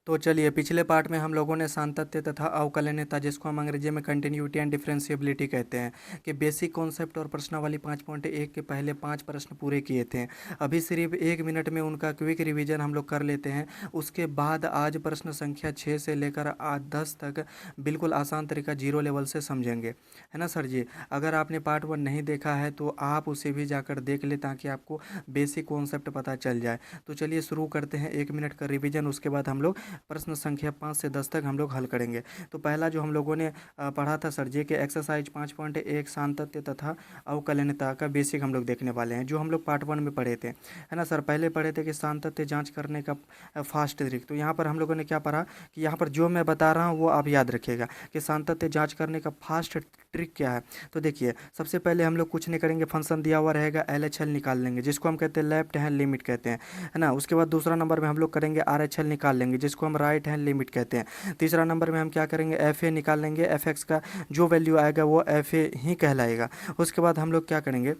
तो चलिए पिछले पार्ट में हम लोगों ने सातत्य तथा अवकलनीयता जिसको हम अंग्रेजी में कंटिन्यूटी एंड डिफरेंशिएबिलिटी कहते हैं कि बेसिक कॉन्सेप्ट और प्रश्नावली 5.1 के पहले 5 प्रश्न पूरे किए थे। अभी सिर्फ 1 मिनट में उनका क्विक रिवीजन हम लोग कर लेते हैं। उसके बाद आज प्रश्न संख्या 6 से लेकर 10 तक बिल्कुल आसान तरीका जीरो लेवल से समझेंगे, है ना सर जी। अगर आपने पार्ट 1 नहीं देखा है तो आप उसे भी जाकर देख ले ताकि आपको बेसिक कॉन्सेप्ट पता चल जाए। तो चलिए शुरू करते हैं 1 मिनट का रिवीजन। उसके बाद हम लोग प्रश्न संख्या 5 से 10 तक हम लोग हल करेंगे। तो पहला जो हम लोगों ने पढ़ा था सर जी के एक्सरसाइज 5.1 सातत्य तथा अवकलनीयता का बेसिक हम लोग देखने वाले हैं, जो हम लोग पार्ट 1 में पढ़े थे, है ना सर। पहले पढ़े थे कि सातत्य जांच करने का फास्ट ट्रिक। तो यहाँ पर हम लोगों ने क्या पढ़ा कि यहाँ पर जो मैं बता रहा हूँ वो आप याद रखिएगा कि सातत्य जांच करने का फास्ट ट्रिक क्या है। तो देखिए सबसे पहले हम लोग कुछ नहीं करेंगे, फंक्शन दिया हुआ रहेगा LHL निकाल लेंगे जिसको हम कहते हैं लेफ्ट हैंड लिमिट कहते हैं, है ना। उसके बाद दूसरा नंबर में हम लोग करेंगे RHL निकाल लेंगे जिसको हम राइट हैंड लिमिट कहते हैं। तीसरा नंबर में हम क्या करेंगे FA निकाल लेंगे, FX का जो वैल्यू आएगा वो FA ही कहलाएगा। उसके बाद हम लोग क्या करेंगे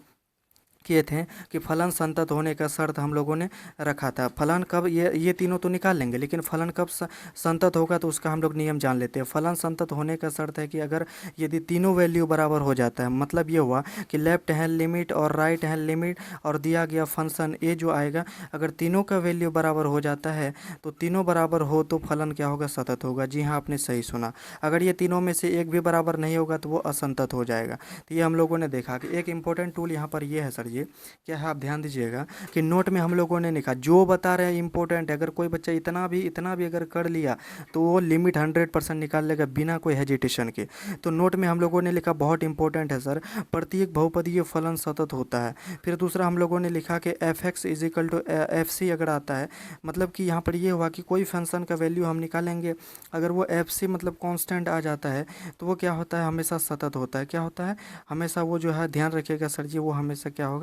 किए थे कि फलन संतत होने का शर्त हम लोगों ने रखा था। फलन कब, ये तीनों तो निकाल लेंगे, लेकिन फलन कब संतत होगा तो उसका हम लोग नियम जान लेते हैं। फलन संतत होने का शर्त है कि अगर यदि तीनों वैल्यू बराबर हो जाता है, मतलब ये हुआ कि लेफ्ट हैंड लिमिट और राइट हैंड लिमिट और दिया गया फंक्शन ए जो आएगा, अगर तीनों का वैल्यू बराबर हो जाता है तो तीनों बराबर हो तो फलन क्या होगा, सतत होगा। जी हाँ, आपने सही सुना। अगर ये तीनों में से एक भी बराबर नहीं होगा तो वो असंतत हो जाएगा। तो ये हम लोगों ने देखा कि एक इंपॉर्टेंट टूल यहाँ पर ये है सर जी, क्या है आप ध्यान दीजिएगा कि नोट में हम लोगों ने लिखा जो बता रहे हैं इंपॉर्टेंट है। अगर कोई बच्चा इतना भी अगर कर लिया तो वो लिमिट 100% निकाल लेगा बिना कोई हेजिटेशन के। तो नोट में हम लोगों ने लिखा बहुत इंपॉर्टेंट है सर, प्रत्येक बहुपदीय फलन सतत होता है। फिर दूसरा हम लोगों ने लिखा कि FX इजिकल टू FC अगर आता है, मतलब कि यहाँ पर ये हुआ कि कोई फंक्शन का वैल्यू हम निकालेंगे, अगर वो FC मतलब कांस्टेंट आ जाता है तो वो क्या होता है, हमेशा सतत होता है। क्या होता है, हमेशा वो जो है, ध्यान रखिएगा सर जी, वो हमेशा क्या होगा,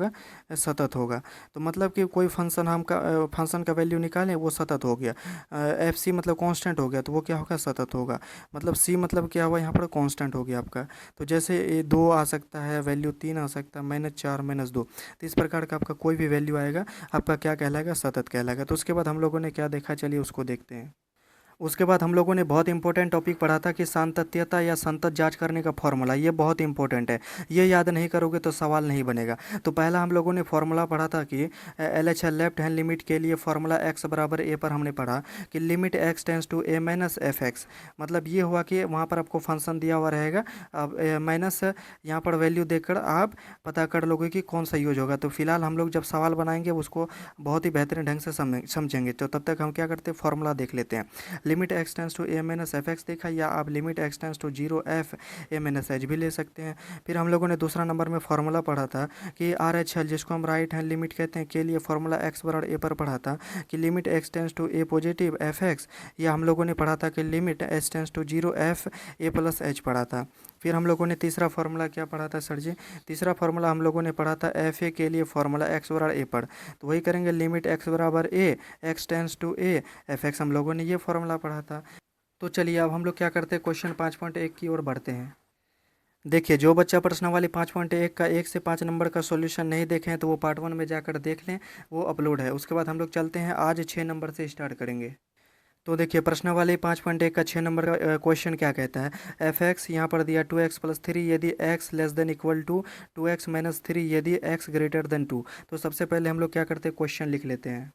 सतत होगा। तो मतलब कि कोई फंक्शन फंक्शन का वैल्यू निकालें वो सतत हो गया, FC मतलब कांस्टेंट हो गया तो वो क्या होगा, सतत होगा। मतलब C मतलब क्या हुआ, यहाँ पर कांस्टेंट हो गया आपका। तो जैसे ये 2 आ सकता है वैल्यू, 3 आ सकता है, -4 -2। तो इस प्रकार का आपका कोई भी वैल्यू आएगा आपका क्या कहलाएगा, सतत कहलाएगा। तो उसके बाद हम लोगों ने क्या देखा, चलिए उसको देखते हैं। उसके बाद हम लोगों ने बहुत इंपॉर्टेंट टॉपिक पढ़ा था कि सातत्यता या संतत जांच करने का फॉर्मूला। ये बहुत इंपॉर्टेंट है, ये याद नहीं करोगे तो सवाल नहीं बनेगा। तो पहला हम लोगों ने फॉर्मूला पढ़ा था कि LHL लेफ्ट हैंड लिमिट के लिए फॉर्मूला x बराबर a पर हमने पढ़ा कि limit x tends to a minus FX। मतलब ये हुआ कि वहाँ पर आपको फंक्शन दिया हुआ रहेगा, अब माइनस यहाँ पर वैल्यू देकर आप पता कर लोगे कि कौन सा यूज होगा। तो फिलहाल हम लोग जब सवाल बनाएंगे उसको बहुत ही बेहतरीन ढंग से समझेंगे। तो तब तक हम क्या करते हैं, फॉर्मूला देख लेते हैं। Limit x tends to a minus FX देखा, या आप limit x tends to 0 f a minus h भी ले सकते हैं। फिर हम लोगों ने दूसरा नंबर में फार्मूला पढ़ा था कि RHL जिसको हम राइट हैंड लिमिट कहते हैं के लिए फार्मूला x बराबर a पर पढ़ा था कि limit x tends to a positive FX, या हम लोगों ने पढ़ा था कि limit h tends to 0 f a plus h पढ़ा था। फिर हम लोगों ने तीसरा फार्मूला क्या पढ़ा था सर जी, तीसरा फार्मूला हम लोगों ने पढ़ा था FA के लिए फार्मूला x बराबर a पर। तो वही करेंगे, लिमिट x बराबर a x tends to a FX, हम लोगों ने ये फार्मूला पढ़ा था। तो चलिए अब हम लोग क्या करते हैं, क्वेश्चन 5.1 की ओर बढ़ते हैं। देखिए जो बच्चा प्रश्नावली 5.1 का 1 से 5 नंबर का सॉल्यूशन नहीं देखे हैं तो वो पार्ट 1 में जाकर देख लें, वो अपलोड है। उसके बाद हम लोग चलते हैं, आज 6 नंबर से स्टार्ट करेंगे। तो देखिए प्रश्नावली 5.1 का 6 नंबर का क्वेश्चन क्या कहता है, FX यहाँ पर दिया 2x प्लस 3 यदि x less than equal to 2x minus 3 यदि x ग्रेटर देन 2। तो सबसे पहले हम लोग क्या करते हैं, क्वेश्चन लिख लेते हैं।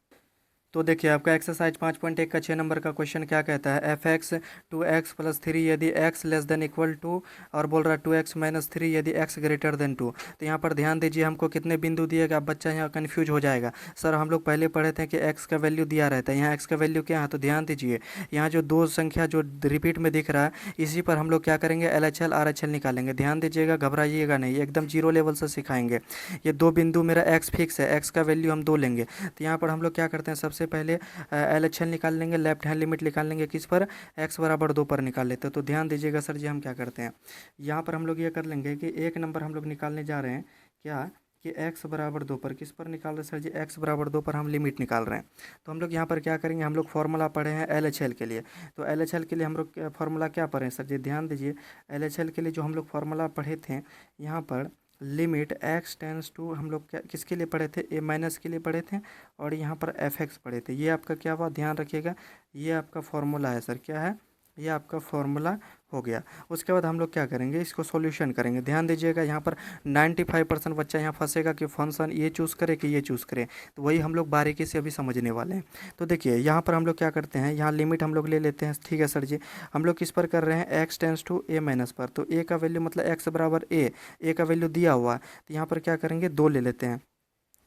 तो देखिए आपका एक्सरसाइज 5.1 का 6 नंबर का क्वेश्चन क्या कहता है, FX 2x प्लस 3 यदि x less than equal to, और बोल रहा है 2x माइनस 3 यदि x ग्रेटर देन 2। तो यहाँ पर ध्यान दीजिए, हमको कितने बिंदु दिएगा, बच्चा यहाँ कन्फ्यूज हो जाएगा। सर हम लोग पहले पढ़े थे कि x का वैल्यू दिया रहता है, यहाँ x का वैल्यू क्या है। तो ध्यान दीजिए यहाँ जो दो संख्या जो रिपीट में दिख रहा है, इसी पर हम लोग क्या करेंगे, LHL RHL निकालेंगे। ध्यान दीजिएगा, घबराइएगा नहीं, एकदम जीरो लेवल से सिखाएंगे। ये दो बिंदु मेरा x फिक्स है, x का वैल्यू हम 2 लेंगे। तो यहाँ पर हम लोग क्या करते हैं, सबसे पहले LHL निकाल लेंगे, लेफ्ट हैंड लिमिट निकाल लेंगे, किस पर, x बराबर 2 पर निकाल लेते हैं। तो ध्यान दीजिएगा सर जी, हम क्या करते हैं, यहाँ पर हम लोग ये कर लेंगे कि एक नंबर हम लोग निकालने जा रहे हैं क्या, कि x बराबर 2 पर, किस पर निकाल रहे हैं सर जी, x बराबर 2 पर हम लिमिट निकाल रहे हैं। तो हम लोग यहाँ पर क्या करेंगे, हम लोग फार्मूला पढ़े हैं LHL के लिए। तो LHL के लिए हम लोग फार्मूला क्या पढ़े हैं सर जी, ध्यान दीजिए। LHL के लिए जो हम लोग फार्मूला पढ़े थे यहाँ पर, लिमिट x टेंस टू, हम लोग क्या किसके लिए पढ़े थे, a माइनस के लिए पढ़े थे, और यहाँ पर fx पढ़े थे। ये आपका क्या हुआ, ध्यान रखिएगा, ये आपका फॉर्मूला है सर, क्या है, ये आपका फॉर्मूला हो गया। उसके बाद हम लोग क्या करेंगे, इसको सॉल्यूशन करेंगे। ध्यान दीजिएगा, यहाँ पर 95% बच्चा यहाँ फंसेगा कि फंक्शन ये चूज़ करे कि ये चूज़ करे, तो वही हम लोग बारीकी से अभी समझने वाले हैं। तो देखिए यहाँ पर हम लोग क्या करते हैं, यहाँ लिमिट हम लोग ले लेते हैं, ठीक है सर जी। हम लोग किस पर कर रहे हैं, x tends to a minus पर, तो a का वैल्यू मतलब x बराबर a का वैल्यू दिया हुआ है, तो यहाँ पर क्या करेंगे, 2 ले लेते हैं,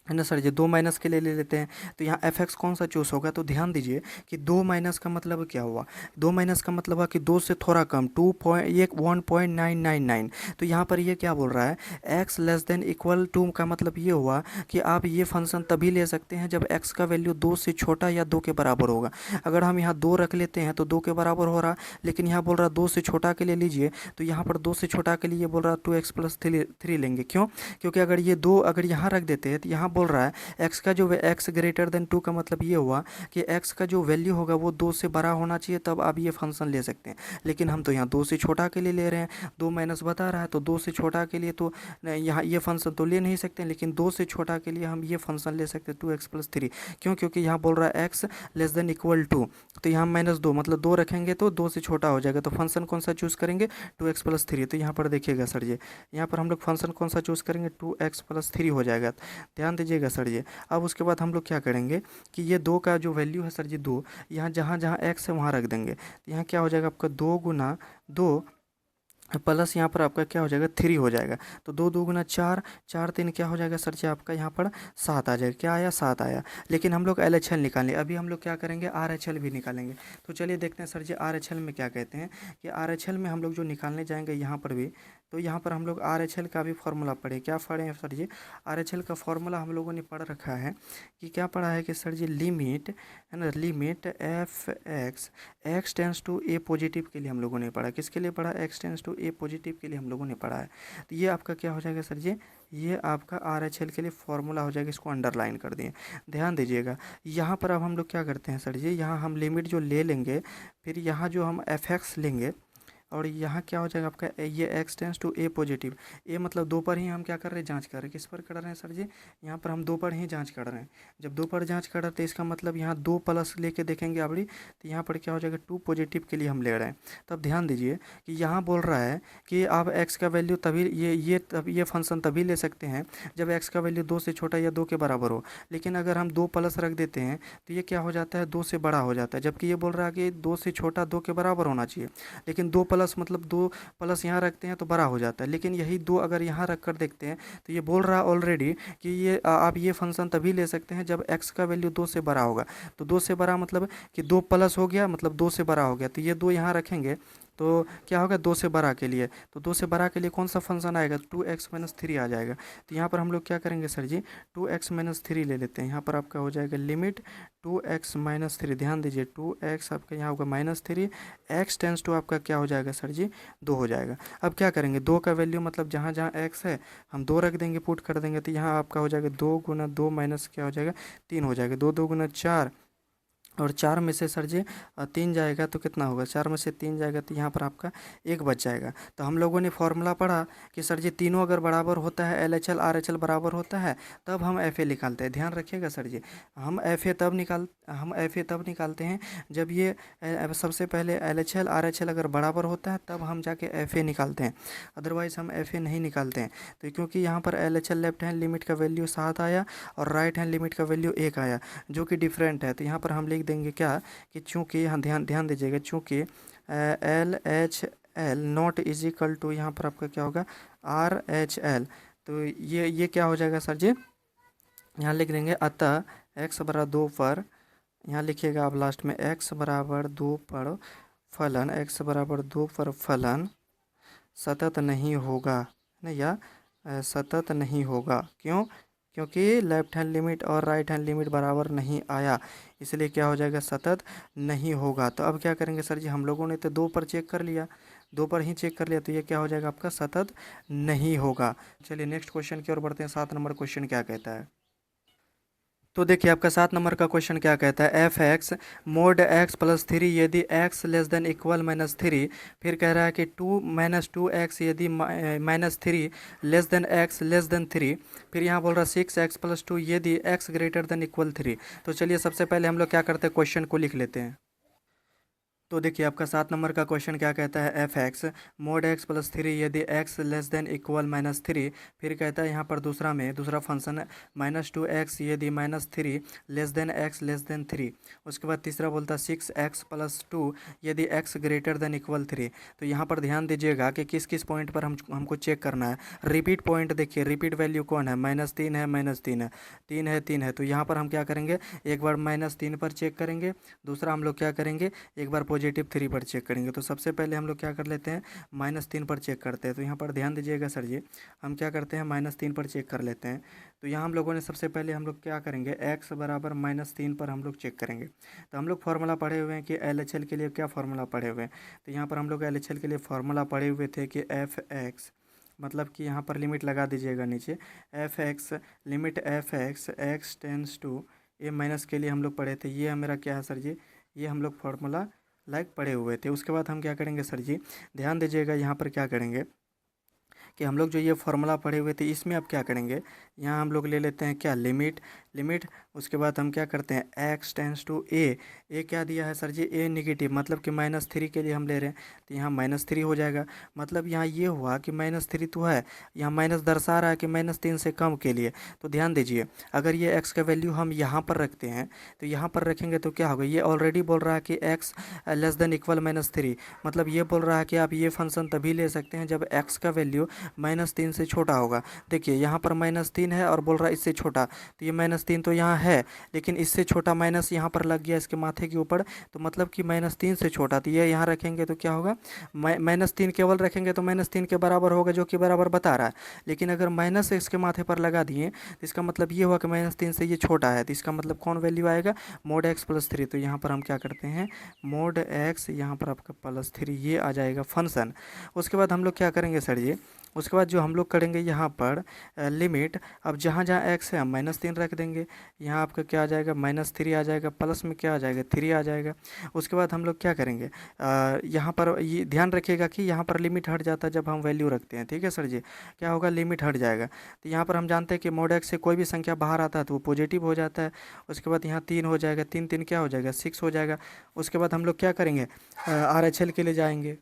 है ना सर जी। 2 माइनस के लिए ले लेते हैं, तो यहाँ एफ एक्स कौन सा चूज़ होगा, तो ध्यान दीजिए कि 2 माइनस का मतलब क्या हुआ, 2 माइनस का मतलब हुआ कि 2 से थोड़ा कम, 1.999। तो यहाँ पर ये क्या बोल रहा है, x less than equal to का मतलब ये हुआ कि आप ये फंक्शन तभी ले सकते हैं जब x का वैल्यू 2 से छोटा या 2 के बराबर होगा। अगर हम यहाँ 2 रख लेते हैं तो 2 के बराबर हो रहा, लेकिन यहाँ बोल रहा 2 से छोटा के लिए लीजिए, तो यहाँ पर 2 से छोटा के लिए बोल रहा 2x प्लस थ्री लेंगे। क्यों, क्योंकि अगर ये 2 अगर यहाँ रख देते हैं तो यहाँ बोल रहा है x का जो x ग्रेटर देन 2 का मतलब ये हुआ कि x का जो वैल्यू होगा वो 2 से बड़ा होना चाहिए, तब आप ये फंक्शन ले सकते हैं। लेकिन हम तो यहाँ 2 से छोटा के लिए ले रहे हैं, 2 माइनस बता रहा है, तो 2 से छोटा के लिए तो यहाँ ये फंक्शन तो ले नहीं सकते, लेकिन 2 से छोटा के लिए हम ये फंक्शन ले सकते हैं 2x प्लस थ्री। क्यों, क्योंकि यहाँ बोल रहा है x less than equal to, तो यहाँ -2 मतलब 2 रखेंगे तो 2 से छोटा हो जाएगा, तो फंक्शन कौन सा चूज़ करेंगे, 2x प्लस थ्री। तो यहाँ पर देखिएगा सर जी, यहाँ पर हम लोग फंक्शन कौन सा चूज़ करेंगे, 2x प्लस थ्री हो जाएगा। ध्यान दीजिएगा सर जी। अब उसके बाद हम लोग क्या करेंगे कि ये 2 का जो वैल्यू है सर जी, 2 यहाँ जहाँ जहाँ x है वहाँ रख देंगे, तो यहाँ क्या हो जाएगा आपका 2 गुना 2 प्लस यहाँ पर आपका क्या हो जाएगा, 3 हो जाएगा। तो 2 2 गुना 4, 4 3 क्या हो जाएगा सर जी, आपका यहाँ पर 7 आ जाएगा। क्या आया, 7 आया। लेकिन हम लोग LHL निकालें, अभी हम लोग क्या करेंगे, RHL भी निकालेंगे। तो चलिए देखते हैं सर जी RHL में क्या कहते हैं, कि RHL में हम लोग जो निकालने जाएंगे यहाँ पर भी, तो यहाँ पर हम लोग RHL का भी फॉर्मूला पढ़े। क्या पढ़े हैं सर जी, RHL का फॉर्मूला हम लोगों ने पढ़ रखा है, कि क्या पढ़ा है कि सर जी लिमिट, है ना, limit x tends to a positive के लिए हम लोगों ने पढ़ा। किसके लिए पढ़ा, x tends to a positive के लिए हम लोगों ने पढ़ा है। तो ये आपका क्या हो जाएगा सर जी, ये आपका RHL के लिए फॉर्मूला हो जाएगा, इसको अंडरलाइन कर दिए। ध्यान दीजिएगा, यहाँ पर अब हम लोग क्या करते हैं सर जी, यहाँ हम लिमिट जो ले लेंगे, फिर यहाँ जो हम fx लेंगे, और यहाँ क्या हो जाएगा आपका, ये x tends to a positive. a मतलब 2 पर ही हम क्या कर रहे हैं, जांच कर रहे हैं। किस पर कर रहे हैं सर जी, यहाँ पर हम 2 पर ही जांच कर रहे हैं। जब 2 पर जांच कर रहे हैं तो इसका मतलब यहाँ 2 प्लस लेके देखेंगे अबड़ी, तो यहाँ पर क्या हो जाएगा, 2 पॉजिटिव के लिए हम ले रहे हैं। तब ध्यान दीजिए कि यहाँ बोल रहा है कि आप x का वैल्यू तभी ये फंक्शन तभी ले सकते हैं जब x का वैल्यू 2 से छोटा या 2 के बराबर हो। लेकिन अगर हम 2 प्लस रख देते हैं तो ये क्या हो जाता है, 2 से बड़ा हो जाता है, जबकि ये बोल रहा है कि 2 से छोटा 2 के बराबर होना चाहिए। लेकिन 2 प्लस मतलब 2 प्लस यहाँ रखते हैं तो बड़ा हो जाता है, लेकिन यही 2 अगर यहाँ रख कर देखते हैं तो ये बोल रहा है ऑलरेडी कि ये आप ये फंक्शन तभी ले सकते हैं जब x का वैल्यू 2 से बड़ा होगा। तो 2 से बड़ा मतलब कि 2 प्लस हो गया, मतलब 2 से बड़ा हो गया, तो ये 2 यहाँ रखेंगे तो क्या होगा, 2 से बड़ा के लिए, तो 2 से बड़ा के लिए कौन सा फंक्शन आएगा, 2x माइनस थ्री आ जाएगा। तो यहाँ पर हम लोग क्या करेंगे सर जी, 2x माइनस थ्री ले लेते हैं। यहाँ पर आपका हो जाएगा लिमिट 2x माइनस थ्री, ध्यान दीजिए 2x आपका यहाँ होगा -3, x टेंस टू आपका क्या हो जाएगा सर जी, 2 हो जाएगा। अब क्या करेंगे, 2 का वैल्यू मतलब जहाँ जहाँ x है हम 2 रख देंगे, पुट कर देंगे, तो यहाँ आपका हो जाएगा 2 गुना 2 माइनस क्या हो जाएगा, 3 हो जाएगा। 2 2 गुना 4, और 4 में से सर जी 3 जाएगा तो कितना होगा, 4 में से 3 जाएगा तो यहाँ पर आपका 1 बच जाएगा। तो हम लोगों ने फॉर्मूला पढ़ा कि सर जी तीनों अगर बराबर होता है, LHL RHL बराबर होता है, तब हम FA निकालते हैं। ध्यान रखिएगा सर जी, हम FA तब निकालते हैं जब ये सबसे पहले LHL RHL अगर बराबर होता है, तब हम जाके FA निकालते हैं, अदरवाइज़ हम FA नहीं निकालते हैं। तो क्योंकि यहाँ पर LHL लेफ्ट हैंड लिमिट का वैल्यू 7 आया और राइट हैंड लिमिट का वैल्यू 1 आया, जो कि डिफरेंट है, तो यहाँ पर हम लिख देंगे क्या, कि चूँकि यहाँ ध्यान दीजिएगा, चूँकि LHL not is equal to, यहाँ पर आपका क्या होगा, RHL, तो ये क्या हो जाएगा सर जी, यहाँ लिख देंगे अतः x बराबर 2 पर, यहाँ लिखिएगा आप लास्ट में x बराबर 2 पर फलन, x बराबर 2 पर फलन सतत नहीं होगा, नहीं, या सतत नहीं होगा। क्यों, क्योंकि लेफ्ट हैंड लिमिट और राइट हैंड लिमिट बराबर नहीं आया, इसलिए क्या हो जाएगा, सतत नहीं होगा। तो अब क्या करेंगे सर जी, हम लोगों ने तो 2 पर चेक कर लिया, 2 पर ही चेक कर लिया, तो ये क्या हो जाएगा आपका, सतत नहीं होगा। चलिए नेक्स्ट क्वेश्चन की ओर बढ़ते हैं। 7 नंबर क्वेश्चन क्या कहता है, तो देखिए आपका 7 नंबर का क्वेश्चन क्या कहता है, f x mod x plus three यदि x less than equal minus three, फिर कह रहा है कि टू माइनस टू एक्स यदि minus three less than x less than three, फिर यहाँ बोल रहा है 6x प्लस टू यदि x greater than equal three. तो चलिए सबसे पहले हम लोग क्या करते हैं, क्वेश्चन को लिख लेते हैं। तो देखिए आपका 7 नंबर का क्वेश्चन क्या कहता है, f x mod x plus three यदि x less than equal minus three, फिर कहता है यहाँ पर दूसरा फंक्शन माइनस टू एक्स यदि minus three less than x less than three. उसके बाद तीसरा बोलता है 6x प्लस टू यदि x greater than equal three. तो यहाँ पर ध्यान दीजिएगा कि किस किस पॉइंट पर हमको चेक करना है। रिपीट पॉइंट देखिए, रिपीट वैल्यू कौन है, -3 है, -3 है, 3 है, 3 है। तो यहाँ पर हम क्या करेंगे, एक बार -3 पर चेक करेंगे, दूसरा हम लोग क्या करेंगे, एक बार +3 पर चेक करेंगे। तो सबसे पहले हम लोग क्या कर लेते हैं, -3 पर चेक करते हैं। तो यहाँ पर ध्यान दीजिएगा सर जी, हम क्या करते हैं, -3 पर चेक कर लेते हैं। तो यहाँ हम लोगों ने सबसे पहले हम लोग क्या करेंगे, x बराबर -3 पर हम लोग चेक करेंगे। तो हम लोग फार्मूला पढ़े हुए हैं कि LHL के लिए क्या फार्मूला पढ़े हुए हैं। तो यहाँ पर हम लोग LHL के लिए फार्मूला पढ़े हुए थे कि एफ एक्स, मतलब कि यहाँ पर लिमिट लगा दीजिएगा नीचे, f x limit f x x tends to a minus के लिए हम लोग पढ़े थे। ये मेरा क्या है सर जी, ये हम लोग फार्मूला पढ़े हुए थे। उसके बाद हम क्या करेंगे सर जी, ध्यान दीजिएगा यहाँ पर क्या करेंगे कि हम लोग जो ये फार्मूला पढ़े हुए थे इसमें अब क्या करेंगे, यहाँ हम लोग ले लेते हैं क्या, लिमिट लिमिट। उसके बाद हम क्या करते हैं, एक्स टेंस टू ए क्या दिया है सर जी, ए निगेटिव, मतलब कि -3 के लिए हम ले रहे हैं। तो यहाँ -3 हो जाएगा, मतलब यहाँ ये हुआ कि -3 तो है, यहाँ माइनस दर्शा रहा है कि -3 से कम के लिए। तो ध्यान दीजिए, अगर ये एक्स का वैल्यू हम यहाँ पर रखते हैं, तो यहाँ पर रखेंगे तो क्या होगा, ये ऑलरेडी बोल रहा है कि एक्स लेस देन इक्वल -3, मतलब ये बोल रहा है कि आप ये फंक्शन तभी ले सकते हैं जब एक्स का वैल्यू -3 से छोटा होगा। देखिए यहाँ पर -3 है और बोल रहा है इससे छोटा, तो ये -3 तो यहाँ है, लेकिन इससे छोटा माइनस यहाँ पर लग गया इसके माथे के ऊपर, तो मतलब कि -3 से छोटा। तो ये यहाँ रखेंगे तो क्या होगा, -3 केवल रखेंगे तो -3 के बराबर होगा, जो कि बराबर बता रहा है। लेकिन अगर माइनस इसके माथे पर लगा दिए तो इसका मतलब ये हुआ कि -3 से ये छोटा है। तो इसका मतलब कौन वैल्यू आएगा, मोड एक्स प्लस थ्री। तो यहाँ पर हम क्या करते हैं, मोड एक्स यहाँ पर आपका +3 ये आ जाएगा फंक्शन। उसके बाद हम लोग क्या करेंगे सर जी, उसके बाद जो हम लोग करेंगे यहाँ पर लिमिट, अब जहाँ जहाँ एक्स है हम -3 रख देंगे, यहाँ आपका क्या आ जाएगा, -3 आ जाएगा, प्लस में क्या आ जाएगा, 3 आ जाएगा। उसके बाद हम लोग क्या करेंगे, यहाँ पर ये ध्यान रखिएगा कि यहाँ पर लिमिट हट जाता है जब हम वैल्यू रखते हैं, ठीक है सर जी, क्या होगा, लिमिट हट जाएगा। तो यहाँ पर हम जानते हैं कि मोड एक्स से कोई भी संख्या बाहर आता है तो वो पॉजिटिव हो जाता है। उसके बाद यहाँ 3 हो जाएगा, 3 3 क्या हो जाएगा, 6 हो जाएगा। उसके बाद हम लोग क्या करेंगे, RHL के लिए जाएंगे।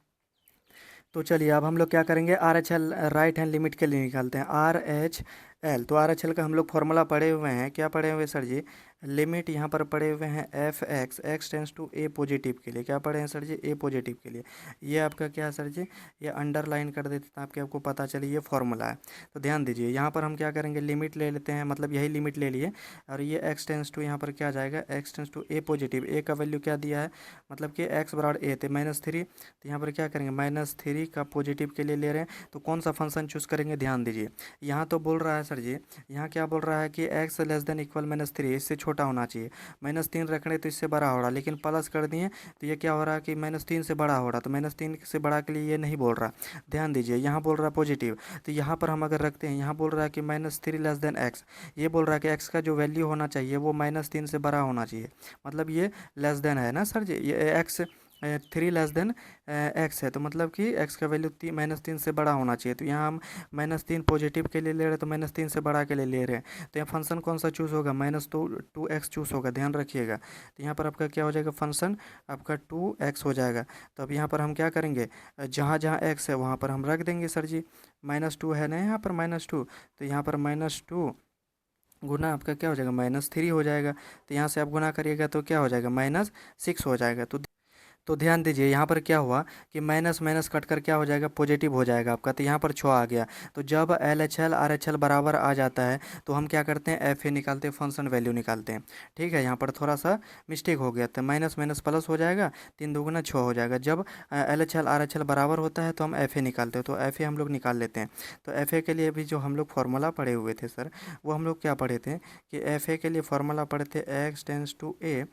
तो चलिए अब हम लोग क्या करेंगे, RHL राइट हैंड लिमिट के लिए निकालते हैं, RHL। तो RHL का हम लोग फार्मूला पढ़े हुए हैं, क्या पढ़े हुए सर जी, लिमिट यहाँ पर पढ़े हुए हैं f x x tends to a positive के लिए, क्या पढ़े हैं सर जी, ए पॉजिटिव के लिए। ये आपका क्या है सर जी, ये अंडरलाइन कर देते हैं ताकि आपको पता चले ये फार्मूला है। तो ध्यान दीजिए यहाँ पर हम क्या करेंगे, लिमिट ले लेते हैं, मतलब यही लिमिट ले लिए, और ये एक्स टेंस टू यहाँ पर क्या आ जाएगा, x tends to a positive, a का वैल्यू क्या दिया है, मतलब कि एक्स बराबर ए थे -3। तो यहाँ पर क्या करेंगे, -3 का पॉजिटिव के लिए ले रहे हैं, तो कौन सा फंक्शन चूज़ करेंगे, ध्यान दीजिए। यहाँ तो बोल रहा है सर जी, यहाँ क्या बोल रहा है कि एक्स लेस देन इक्वल -3, इससे छोटा होना चाहिए, -3 रख रहे तो इससे बड़ा हो रहा, लेकिन प्लस कर दिए तो ये क्या हो रहा है कि -3 से बड़ा हो रहा, तो -3 से बड़ा के लिए ये नहीं बोल रहा। ध्यान दीजिए यहाँ बोल रहा है पॉजिटिव, तो यहाँ पर हम अगर रखते हैं, यहाँ बोल रहा है कि -3 लेस देन एक्स, ये बोल रहा है कि एक्स का जो वैल्यू होना चाहिए वो -3 से बड़ा होना चाहिए, मतलब ये लेस देन है ना सर जी, ये एक्स 3 लेस देन एक्स है, तो मतलब कि एक्स का वैल्यू -3 से बड़ा होना चाहिए। तो यहाँ हम -3 पॉजिटिव के लिए ले रहे हैं, तो -3 से बड़ा के लिए ले रहे हैं। तो यहाँ फंक्शन कौन सा चूज़ होगा, -2x चूज़ होगा, ध्यान रखिएगा। तो यहाँ पर आपका क्या हो जाएगा, फंक्शन आपका 2x हो जाएगा। तो अब यहाँ पर हम क्या करेंगे, जहाँ जहाँ x है वहाँ पर हम रख देंगे सर जी, -2 है ना यहाँ पर -2, तो यहाँ पर -2 गुना आपका क्या हो जाएगा, -3 हो जाएगा। तो यहाँ से आप गुना करिएगा तो क्या हो जाएगा, -6 हो जाएगा। तो ध्यान दीजिए यहाँ पर क्या हुआ कि माइनस माइनस कट कर क्या हो जाएगा, पॉजिटिव हो जाएगा आपका। तो यहाँ पर 6 आ गया। तो जब LHL RHL बराबर आ जाता है तो हम क्या करते हैं, FA निकालते हैं, फंक्शन वैल्यू निकालते हैं। ठीक है, यहाँ पर थोड़ा सा मिस्टेक हो गया था, माइनस माइनस प्लस हो जाएगा, 3 दूगुना 6 हो जाएगा। जब LHL RHL बराबर होता है तो हम FA निकालते हैं, तो FA हम लोग निकाल लेते हैं। तो FA के लिए भी जो हम लोग फार्मूला पढ़े हुए थे सर, वो हम लोग क्या पढ़े थे कि FA के लिए फार्मूला पढ़े थे एक्स टेंस टू ए,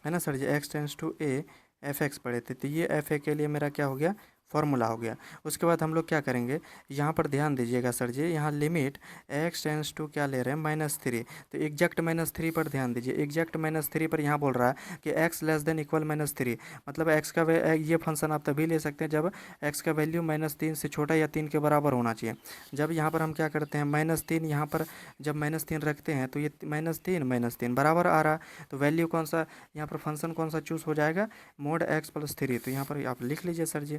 है ना sir ji, x tends to a f x पढ़े थे। तो ये एफ ए के लिए मेरा क्या हो गया, फॉर्मूला हो गया। उसके बाद हम लोग क्या करेंगे, यहाँ पर ध्यान दीजिएगा सर जी, यहाँ लिमिट x टेंस टू क्या ले रहे हैं, -3। तो एग्जैक्ट -3 पर ध्यान दीजिए, एग्जैक्ट -3 पर यहाँ बोल रहा है कि x लेस देन इक्वल -3, मतलब x का ये फंक्शन आप तभी ले सकते हैं जब x का वैल्यू -3 से छोटा या 3 के बराबर होना चाहिए। जब यहाँ पर हम क्या करते हैं, -3 यहाँ पर जब -3 रखते हैं तो ये -3 बराबर आ रहा, तो वैल्यू कौन सा यहाँ पर फंक्शन कौन सा चूज़ हो जाएगा, मोड x प्लस 3। तो यहाँ पर आप लिख लीजिए सर जी,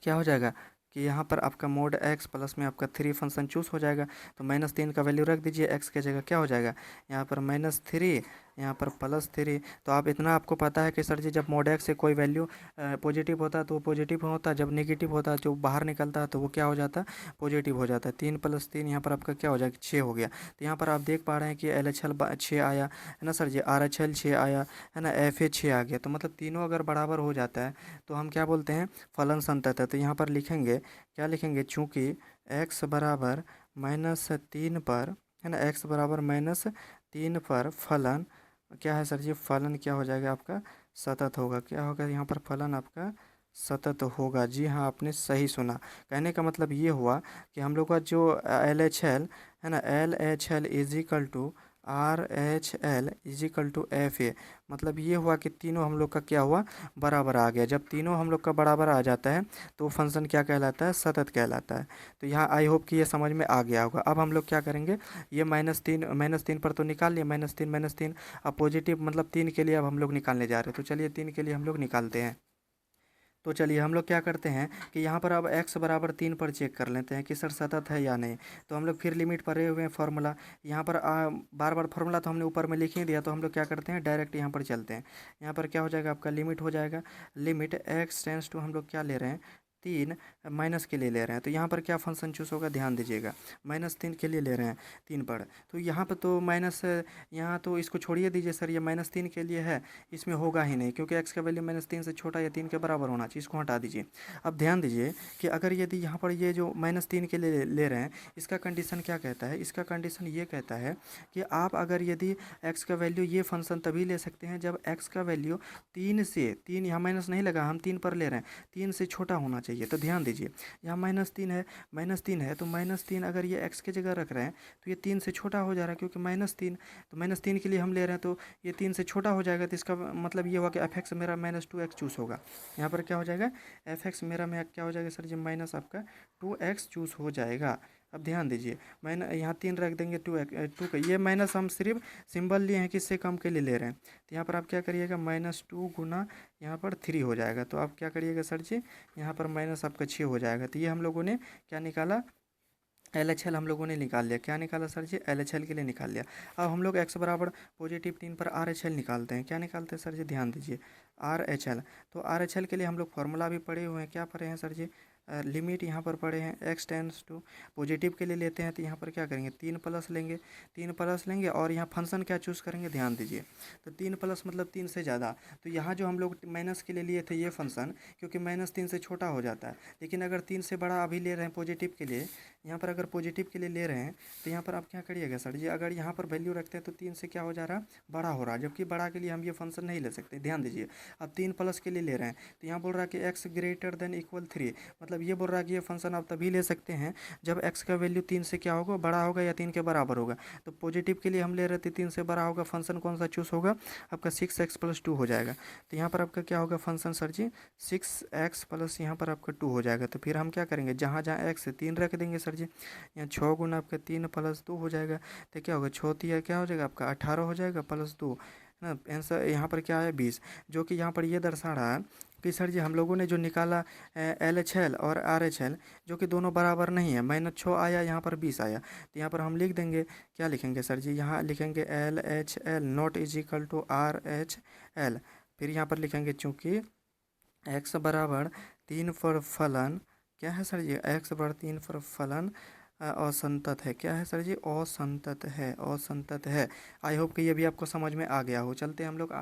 क्या हो जाएगा कि यहाँ पर आपका मोड x प्लस में आपका 3 फंक्शन चूज़ हो जाएगा। तो -3 का वैल्यू रख दीजिए, x के जगह क्या हो जाएगा, यहाँ पर -3, यहाँ पर +3। तो आप इतना आपको पता है कि सर जी जब मोड x से कोई वैल्यू पॉजिटिव होता है तो वो पॉजिटिव होता है, जब नेगेटिव होता है जो बाहर निकलता है तो वो क्या हो जाता है, पॉजिटिव हो जाता है। 3 + 3 यहाँ पर आपका क्या हो जाएगा, 6 हो गया। तो यहाँ पर आप देख पा रहे हैं कि LHL 6 आया है ना सर जी, RHL 6 आया है ना, FA 6 आ गया। तो मतलब तीनों अगर बराबर हो जाता है तो हम क्या बोलते हैं, फलन संतत है। तो यहाँ पर लिखेंगे, क्या लिखेंगे, चूँकि x बराबर -3 पर है ना, x बराबर -3 पर फलन क्या है सर जी, फलन क्या हो जाएगा आपका, सतत होगा। क्या होगा यहाँ पर, फलन आपका सतत होगा। जी हाँ, आपने सही सुना। कहने का मतलब ये हुआ कि हम लोग का जो LHL है ना, LHL is equal to RHL is equal to FA, मतलब ये हुआ कि तीनों हम लोग का क्या हुआ, बराबर आ गया। जब तीनों हम लोग का बराबर आ जाता है तो फंक्शन क्या कहलाता है, सतत कहलाता है। तो यहाँ आई होप कि ये समझ में आ गया होगा। अब हम लोग क्या करेंगे, ये -3 पर तो निकाल लिया, -3 अब पॉजिटिव मतलब 3 के लिए अब हम लोग निकालने जा रहे हैं। तो चलिए 3 के लिए हम लोग निकालते हैं। तो चलिए हम लोग क्या करते हैं कि यहाँ पर अब x बराबर 3 पर चेक कर लेते हैं कि सर सतत है या नहीं। तो हम लोग फिर लिमिट पढ़े हुए हैं फार्मूला, यहाँ पर बार बार फार्मूला तो हमने ऊपर में लिख ही दिया, तो हम लोग क्या करते हैं, डायरेक्ट यहाँ पर चलते हैं। यहाँ पर क्या हो जाएगा आपका, लिमिट हो जाएगा, लिमिट x टेंस टू हम लोग क्या ले रहे हैं, 3 माइनस के लिए ले रहे हैं। तो यहाँ पर क्या फंक्शन चूज़ होगा, ध्यान दीजिएगा, -3 के लिए ले रहे हैं 3 पर। तो यहाँ पर तो माइनस, यहाँ तो इसको छोड़िए दीजिए सर, ये -3 के लिए है, इसमें होगा ही नहीं क्योंकि x का वैल्यू -3 से छोटा या 3 के बराबर होना चाहिए, इसको हटा दीजिए। अब ध्यान दीजिए कि अगर यदि यहाँ पर ये जो -3 के लिए ले रहे हैं, इसका कंडीशन क्या कहता है, इसका कंडीशन ये कहता है कि आप अगर यदि x का वैल्यू, ये फंक्शन तभी ले सकते हैं जब x का वैल्यू 3 यहाँ माइनस नहीं लगा, हम 3 पर ले रहे हैं, 3 से छोटा होना चाहिए। तो ध्यान दीजिए यहाँ -3 है, -3 है, तो -3 अगर ये x की जगह रख रहे हैं तो ये 3 से छोटा हो जा रहा है, क्योंकि -3, तो -3 के लिए हम ले रहे हैं तो ये 3 से छोटा हो जाएगा। तो इसका मतलब ये हुआ कि f(x) मेरा -2x चूज़ होगा। यहाँ पर क्या हो जाएगा, f(x) मेरा में क्या हो जाएगा सर जी, माइनस आपका 2x चूज़ हो जाएगा। अब ध्यान दीजिए, मैंने यहाँ 3 रख देंगे, 2 का ये माइनस हम सिर्फ सिंबल लिए हैं, किससे कम के लिए ले रहे हैं। तो यहाँ पर आप क्या करिएगा, -2 गुना यहाँ पर 3 हो जाएगा। तो आप क्या करिएगा सर जी, यहाँ पर माइनस आपका 6 हो जाएगा। तो ये हम लोगों ने क्या निकाला, LHL हम लोगों ने निकाल लिया। क्या निकाला सर जी, LHL के लिए निकाल लिया। अब हम लोग x बराबर +3 पर RHL निकालते हैं। क्या निकालते हैं सर जी, ध्यान दीजिए, RHL। तो RHL के लिए हम लोग फार्मूला भी पढ़े हुए हैं, क्या पढ़े हैं सर जी, लिमिट यहाँ पर पढ़े हैं, x टेंस टू पॉजिटिव के लिए लेते हैं तो यहाँ पर क्या करेंगे, 3 प्लस लेंगे, 3 प्लस लेंगे और यहाँ फंक्शन क्या चूज़ करेंगे, ध्यान दीजिए। तो 3 प्लस मतलब 3 से ज़्यादा। तो यहाँ जो हम लोग माइनस के लिए लिए थे ये फंक्शन, क्योंकि -3 से छोटा हो जाता है, लेकिन अगर 3 से बड़ा अभी ले रहे हैं पॉजिटिव के लिए, यहाँ पर अगर पॉजिटिव के लिए ले रहे हैं तो यहाँ पर आप क्या करिएगा सर जी, अगर यहाँ पर वैल्यू रखते हैं तो 3 से क्या हो जा रहा है, बड़ा हो रहा है, जबकि बड़ा के लिए हम ये फंक्शन नहीं ले सकते। ध्यान दीजिए, अब 3 प्लस के लिए ले रहे हैं तो यहाँ बोल रहा है कि x ग्रेटर देन इक्वल 3, मतलब ये बोल रहा है कि ये फंक्शन आप तभी ले सकते हैं जब x का वैल्यू 3 से क्या होगा, बड़ा होगा या 3 के बराबर होगा। तो पॉजिटिव के लिए हम ले रहे थे 3 से बड़ा होगा, फंक्शन कौन सा चूज़ होगा, आपका 6x + 2 हो जाएगा। तो यहाँ पर आपका क्या होगा फंक्शन सर जी, 6x + यहाँ पर आपका 2 हो जाएगा। तो फिर हम क्या करेंगे, जहाँ जहाँ x 3 रख देंगे सर जी, यहाँ 6 गुना आपका 3 + 2 हो जाएगा। तो क्या होगा, 6 तिया क्या हो जाएगा आपका 18 हो जाएगा, +2 है ना। आंसर यहाँ पर क्या है, 20, जो कि यहाँ पर ये दर्शा रहा है कि सर जी हम लोगों ने जो निकाला LHL और RHL, जो कि दोनों बराबर नहीं है, -6 आया, यहाँ पर 20 आया। तो यहाँ पर हम लिख देंगे, क्या लिखेंगे सर जी, यहाँ लिखेंगे LHL not is equal to RHL। फिर यहाँ पर लिखेंगे चूँकि x बराबर 3 पर फलन, क्या है सर जी, x बराबर 3 पर फलन असंतत है। क्या है सर जी, असंतत है, असंतत है। आई होप कि ये भी आपको समझ में आ गया हो। चलते हैं हम लोग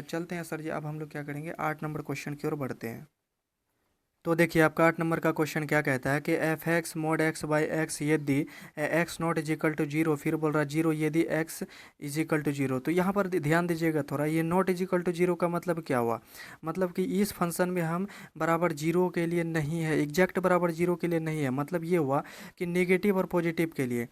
चलते हैं सर जी, अब हम लोग क्या करेंगे, 8 नंबर क्वेश्चन की ओर बढ़ते हैं। तो देखिए आपका 8 नंबर का क्वेश्चन क्या कहता है कि f x mod x by x यदि x not is equal to zero, फिर बोल रहा है जीरो यदि x is equal to zero. तो यहाँ पर ध्यान दीजिएगा थोड़ा, ये not is equal to zero का मतलब क्या हुआ, मतलब कि इस फंक्शन में हम बराबर जीरो के लिए नहीं है, एग्जैक्ट बराबर जीरो के लिए नहीं है। मतलब ये हुआ कि नेगेटिव और पॉजिटिव के लिए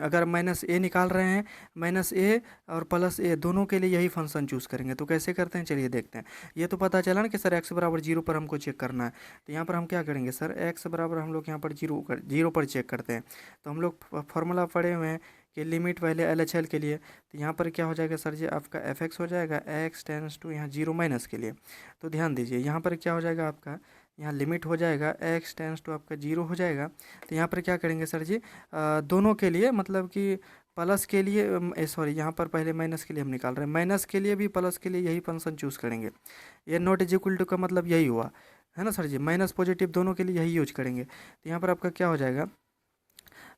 अगर माइनस ए निकाल रहे हैं, माइनस ए और प्लस ए दोनों के लिए यही फंक्शन चूज़ करेंगे। तो कैसे करते हैं चलिए देखते हैं। ये तो पता चला ना कि सर एक्स बराबर जीरो पर हमको चेक करना है। तो यहाँ पर हम क्या करेंगे सर, एक्स बराबर हम लोग यहाँ पर जीरो पर चेक करते हैं। तो हम लोग फॉर्मूला पढ़े हुए हैं कि लिमिट पहले एल एच एल के लिए। तो यहाँ पर क्या हो जाएगा सर जी, आपका एफ एक्स हो जाएगा एक्स टेंस टू यहाँ जीरो माइनस के लिए। तो ध्यान दीजिए यहाँ पर क्या हो जाएगा आपका, यहाँ लिमिट हो जाएगा एक्स टेंस टू आपका जीरो हो जाएगा। तो यहाँ पर क्या करेंगे सर जी, दोनों के लिए मतलब कि प्लस के लिए सॉरी यहाँ पर पहले माइनस के लिए हम निकाल रहे हैं, माइनस के लिए भी प्लस के लिए यही फंक्शन चूज़ करेंगे। ये नॉट इज इक्वल टू का मतलब यही हुआ है ना सर जी, माइनस पॉजिटिव दोनों के लिए यही यूज करेंगे। तो यहाँ पर आपका क्या हो जाएगा,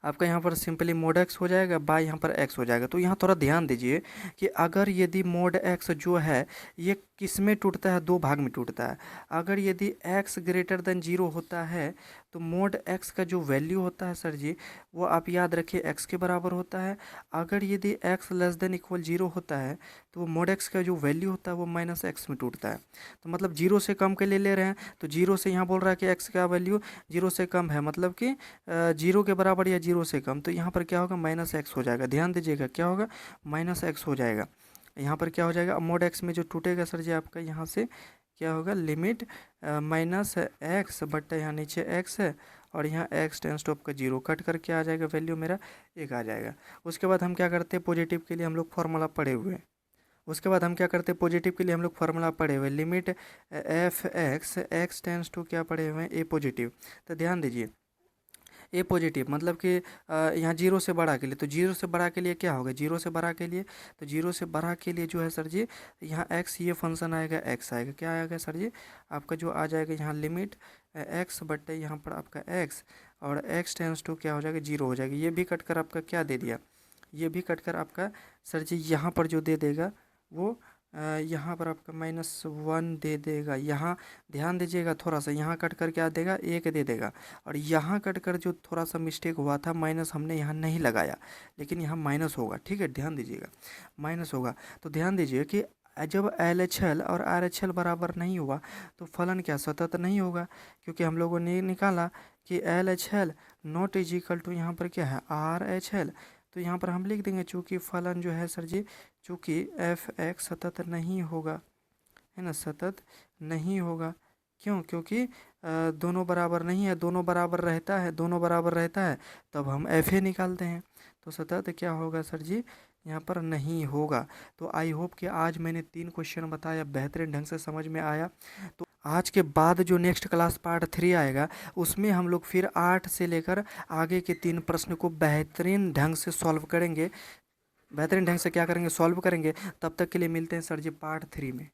आपका यहाँ पर सिंपली मोड एक्स हो जाएगा बाय यहाँ पर एक्स हो जाएगा। तो यहाँ थोड़ा ध्यान दीजिए कि अगर यदि मोड एक्स जो है ये किस में टूटता है, दो भाग में टूटता है। अगर यदि एक्स ग्रेटर देन जीरो होता है तो मोड एक्स का जो वैल्यू होता है सर जी, वो आप याद रखिए एक्स के बराबर होता है। अगर यदि x less than equal zero होता है तो वो मोड एक्स का जो वैल्यू होता है वो माइनस एक्स में टूटता है। तो मतलब जीरो से कम के लिए ले रहे हैं, तो जीरो से यहाँ बोल रहा है कि एक्स का वैल्यू जीरो से कम है, मतलब कि जीरो के बराबर या जीरो से कम। तो यहाँ पर क्या होगा, माइनस एक्स हो जाएगा। ध्यान दीजिएगा क्या होगा, माइनस एक्स हो जाएगा। यहाँ पर क्या हो जाएगा, मोड एक्स में जो टूटेगा सर जी आपका यहाँ से क्या होगा, लिमिट माइनस एक्स बट यहाँ नीचे एक्स है और यहाँ एक्स टेंस टू आपका जीरो, कट करके आ जाएगा वैल्यू मेरा एक आ जाएगा। उसके बाद हम क्या करते हैं, पॉजिटिव के लिए हम लोग फार्मूला पढ़े हुए हैं। उसके बाद हम क्या करते हैं, पॉजिटिव के लिए हम लोग फार्मूला पढ़े हुए, limit f x x tends to क्या पढ़े हुए हैं, ए पॉजिटिव। तो ध्यान दीजिए ए पॉजिटिव मतलब कि यहाँ जीरो से बड़ा के लिए, तो जीरो से बड़ा के लिए क्या होगा, जीरो से बड़ा के लिए, तो जीरो से बड़ा के लिए जो है सर जी यहाँ एक्स ये फंक्शन आएगा, एक्स आएगा, क्या आएगा सर जी आपका जो आ जाएगा यहाँ लिमिट एक्स बटे यहाँ पर आपका एक्स और एक्स टेंस टू क्या हो जाएगा, जीरो हो जाएगा। ये भी कट कर आपका क्या दे दिया, ये भी कट कर आपका सर जी यहाँ पर जो दे देगा वो यहाँ पर आपका -1 दे देगा। यहाँ ध्यान दीजिएगा थोड़ा सा, यहाँ कट कर क्या देगा, एक दे देगा। और यहाँ कट कर जो थोड़ा सा मिस्टेक हुआ था, माइनस हमने यहाँ नहीं लगाया लेकिन यहाँ माइनस होगा, ठीक है ध्यान दीजिएगा माइनस होगा। तो ध्यान दीजिए कि जब एल एच एल और आर एच एल बराबर नहीं हुआ तो फलन क्या सतत नहीं होगा, क्योंकि हम लोगों ने निकाला कि L H L not is equal to यहाँ पर क्या है, आर एच एल। तो यहाँ पर हम लिख देंगे चूँकि फलन जो है सर जी, चूँकि एफ एक्स सतत नहीं होगा, है ना, सतत नहीं होगा। क्यों, क्योंकि दोनों बराबर नहीं है, दोनों बराबर रहता है, दोनों बराबर रहता है तब हम एफ ए निकालते हैं। तो सतत क्या होगा सर जी, यहाँ पर नहीं होगा। तो आई होप कि आज मैंने 3 क्वेश्चन बताया, बेहतरीन ढंग से समझ में आया। तो आज के बाद जो नेक्स्ट क्लास पार्ट 3 आएगा उसमें हम लोग फिर 8 से लेकर आगे के 3 प्रश्न को बेहतरीन ढंग से सॉल्व करेंगे। बेहतरीन ढंग से क्या करेंगे, सॉल्व करेंगे। तब तक के लिए मिलते हैं सर जी पार्ट 3 में।